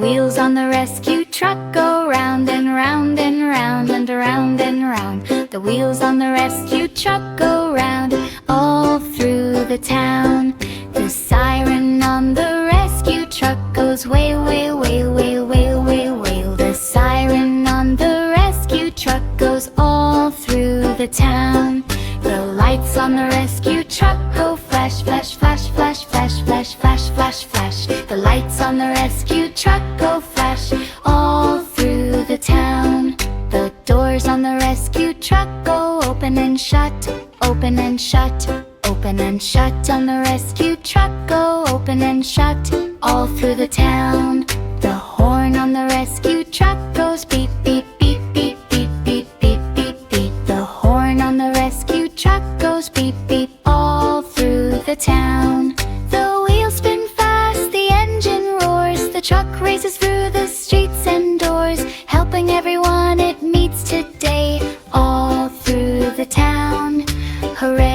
wheels on the rescue truck go round and round and round and round and round. The wheels on the rescue truck go round all through the town. The siren on the rescue truck goes wail, wail, wail, wail, wail, wail, wail. The siren on the rescue truck goes all through the town. The lights on the rescue truck go flash, flash, flash, flash, flash, flash, flash, flash, flash. The lights on the rescue truck go flash all through the town. The doors on the rescue truck go open and shut, open and shut, open and shut. On the rescue truck go open and shut all through the town. The horn on the rescue truck goes beep, beep, beep, beep, beep, beep, beep, beep, beep. The horn on the rescue truck goes beep, beep all through the town. The wheels spin fast, the engine roars, the truck races through the streets and doors, helping everyone it meets today all through the town. Hooray!